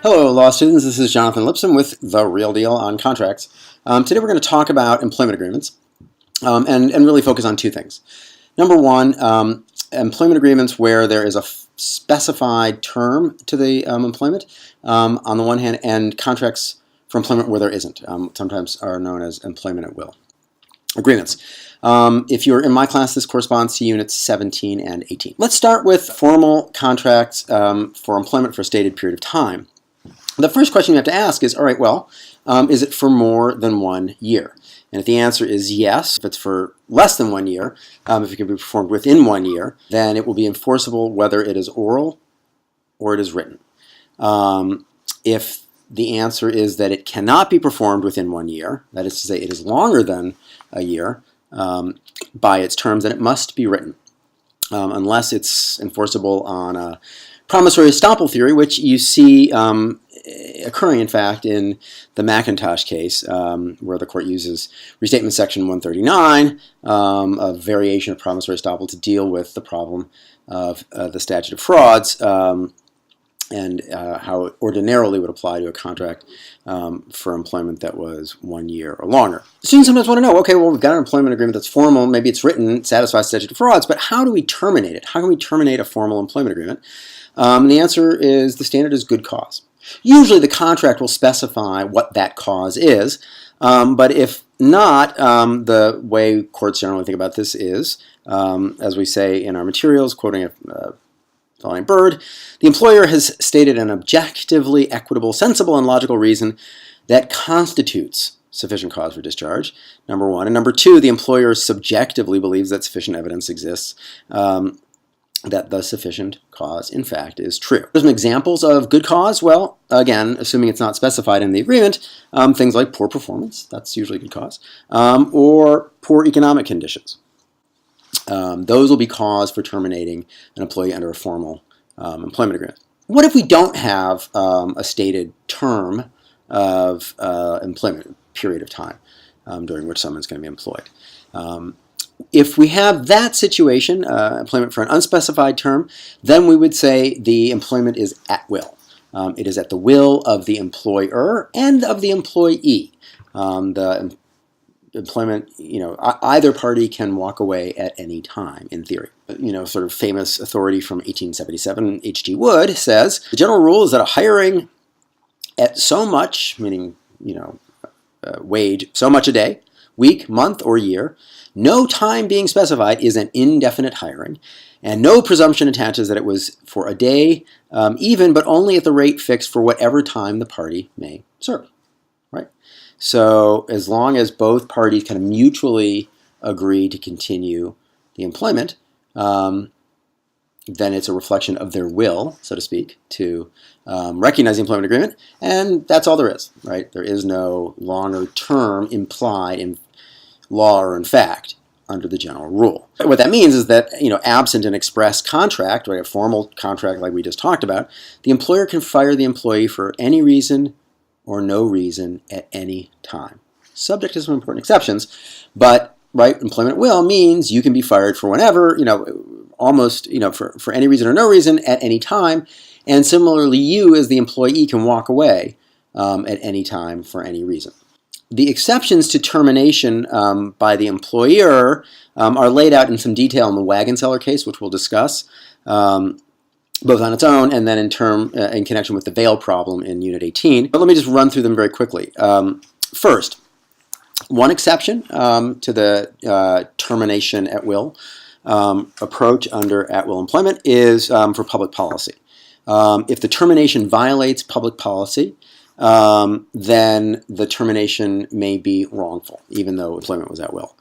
Hello, law students. This is Jonathan Lipson with The Real Deal on Contracts. Today we're going to talk about employment agreements and really focus on two things. Number one, employment agreements where there is a specified term to the employment on the one hand, and contracts for employment where there isn't. Sometimes are known as employment at will agreements. If you're in my class, this corresponds to units 17 and 18. Let's start with formal contracts for employment for a stated period of time. The first question you have to ask is, all right, well, is it for more than 1 year? And if the answer is yes, if it's for less than 1 year, if it can be performed within 1 year, then it will be enforceable whether it is oral or it is written. If the answer is that it cannot be performed within 1 year, that is to say it is longer than a year by its terms, then it must be written, unless it's enforceable on a promissory estoppel theory, which you see occurring, in fact, in the McIntosh case, where the court uses Restatement Section 139, a variation of promissory estoppel, to deal with the problem of the statute of frauds and how it ordinarily would apply to a contract for employment that was 1 year or longer. Students sometimes want to know, okay, well, we've got an employment agreement that's formal, maybe it's written, it satisfies statute of frauds, but how do we terminate it? How can we terminate a formal employment agreement? The answer is the standard is good cause. Usually the contract will specify what that cause is, but if not, the way courts generally think about this is, as we say in our materials, quoting a fellow named Bird, the employer has stated an objectively equitable, sensible, and logical reason that constitutes sufficient cause for discharge, number one. And number two, the employer subjectively believes that sufficient evidence exists that the sufficient cause, in fact, is true. There's some examples of good cause. Well, again, assuming it's not specified in the agreement, things like poor performance, that's usually good cause, or poor economic conditions. Those will be cause for terminating an employee under a formal employment agreement. What if we don't have a stated term of employment, period of time during which someone's going to be employed? If we have that situation, employment for an unspecified term, then we would say the employment is at will. It is at the will of the employer and of the employee. The employment, either party can walk away at any time, in theory. Sort of famous authority from 1877, H.G. Wood, says, the general rule is that a hiring at so much, meaning, wage, so much a day, week, month, or year, no time being specified is an indefinite hiring, and no presumption attaches that it was for a day, even, but only at the rate fixed for whatever time the party may serve. Right? So as long as both parties kind of mutually agree to continue the employment, then it's a reflection of their will, so to speak, to recognize the employment agreement, and that's all there is. Right? There is no longer term implied in law or in fact under the general rule. What that means is that, absent an express contract, right, a formal contract like we just talked about, the employer can fire the employee for any reason or no reason at any time. Subject to some important exceptions, but right, employment at will means you can be fired for whenever, almost, for any reason or no reason at any time, and similarly you as the employee can walk away at any time for any reason. The exceptions to termination by the employer are laid out in some detail in the Wagenseller case, which we'll discuss, both on its own and then in connection with the veil problem in Unit 18. But let me just run through them very quickly. First, one exception to the termination at will approach under at-will employment is for public policy. If the termination violates public policy, then the termination may be wrongful, even though employment was at will.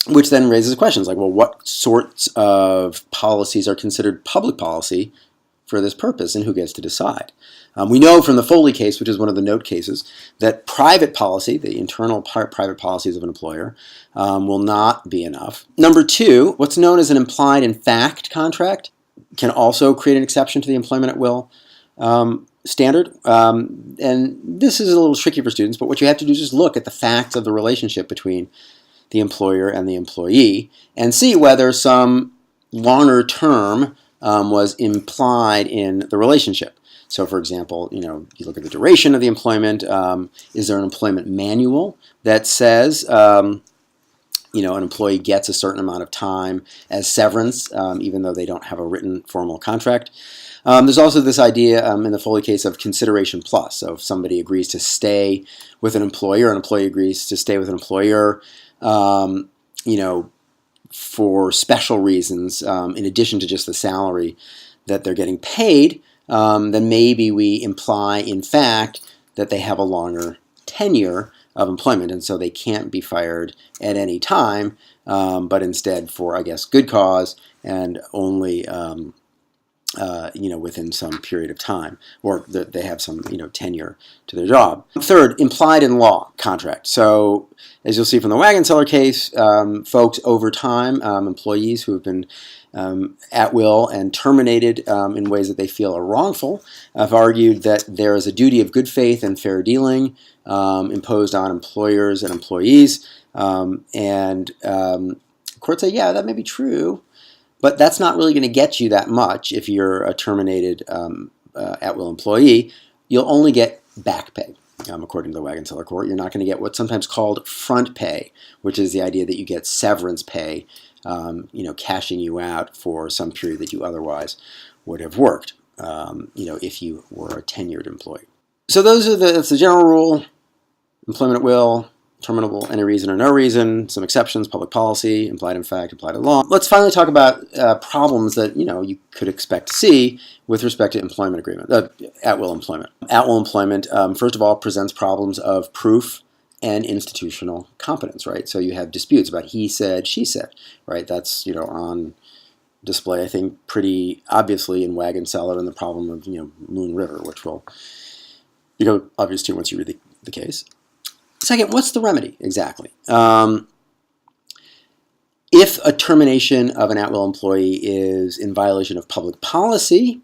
Which then raises questions like, well, what sorts of policies are considered public policy for this purpose, and who gets to decide? We know from the Foley case, which is one of the note cases, that private policy, the internal private policies of an employer, will not be enough. Number two, what's known as an implied in fact contract can also create an exception to the employment at will standard, and this is a little tricky for students, but what you have to do is just look at the facts of the relationship between the employer and the employee and see whether some longer term was implied in the relationship. So, for example, you look at the duration of the employment. Is there an employment manual that says an employee gets a certain amount of time as severance, even though they don't have a written formal contract? There's also this idea in the Foley case of consideration plus. So if somebody agrees to stay with an employer agrees to stay with an employer, for special reasons, in addition to just the salary that they're getting paid, then maybe we imply, in fact, that they have a longer tenure of employment, and so they can't be fired at any time, but instead for, I guess, good cause and only within some period of time, or they have some, tenure to their job. Third, implied in law contract. So as you'll see from the Wagon Seller case, folks over time, employees who have been at will and terminated in ways that they feel are wrongful, have argued that there is a duty of good faith and fair dealing imposed on employers and employees. Courts say, yeah, that may be true, but that's not really going to get you that much if you're a terminated at-will employee. You'll only get back pay, according to the Wagon Seller Court. You're not going to get what's sometimes called front pay, which is the idea that you get severance pay, cashing you out for some period that you otherwise would have worked, if you were a tenured employee. So that's the general rule: employment at will, terminable any reason or no reason, some exceptions, public policy, implied in fact, implied in law. Let's finally talk about problems that you could expect to see with respect to employment agreement, at-will employment. At-will employment, first of all, presents problems of proof and institutional competence, right? So you have disputes about he said, she said, right? That's on display, I think, pretty obviously in Wagon Seller and the problem of Moon River, which will become obvious to you once you read the case. Second, what's the remedy exactly? If a termination of an at-will employee is in violation of public policy,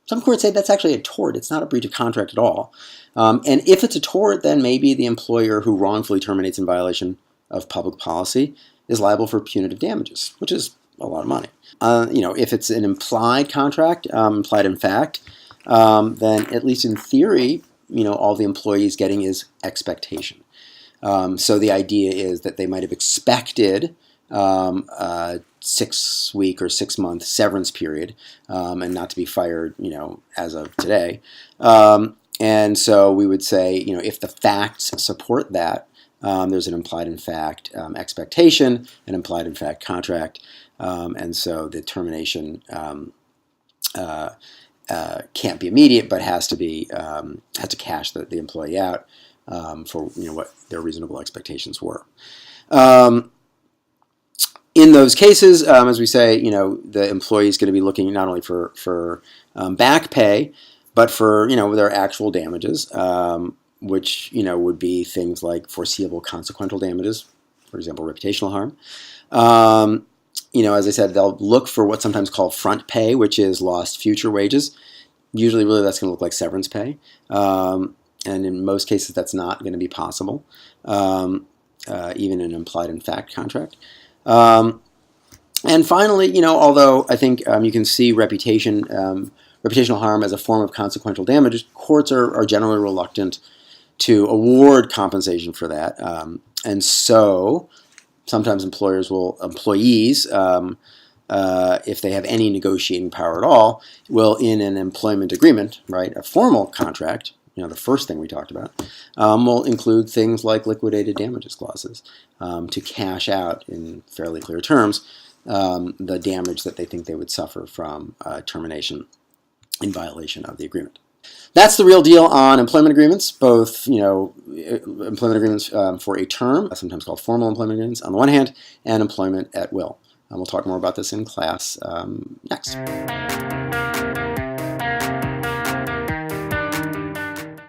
some courts say that's actually a tort. It's not a breach of contract at all. And if it's a tort, then maybe the employer who wrongfully terminates in violation of public policy is liable for punitive damages, which is a lot of money. If it's an implied contract, implied in fact, then at least in theory, all the employee is getting is expectation. So the idea is that they might have expected a 6-week or 6-month severance period and not to be fired, as of today. And so we would say, if the facts support that, there's an implied in fact expectation, an implied in fact contract, and so the termination can't be immediate, but has to cash the employee out for what their reasonable expectations were. In those cases, as we say, the employee is going to be looking not only for back pay, but for their actual damages, which would be things like foreseeable consequential damages, for example, reputational harm. As I said, they'll look for what's sometimes called front pay, which is lost future wages. Usually, really, that's going to look like severance pay. And in most cases, that's not going to be possible, even in an implied in fact contract. And finally, although I think you can see reputational harm as a form of consequential damage, courts are generally reluctant to award compensation for that. And so sometimes employees, if they have any negotiating power at all, will, in an employment agreement, right, a formal contract, the first thing we talked about, will include things like liquidated damages clauses to cash out in fairly clear terms the damage that they think they would suffer from termination in violation of the agreement. That's the real deal on employment agreements, both employment agreements for a term, sometimes called formal employment agreements on the one hand, and employment at will. We'll talk more about this in class next.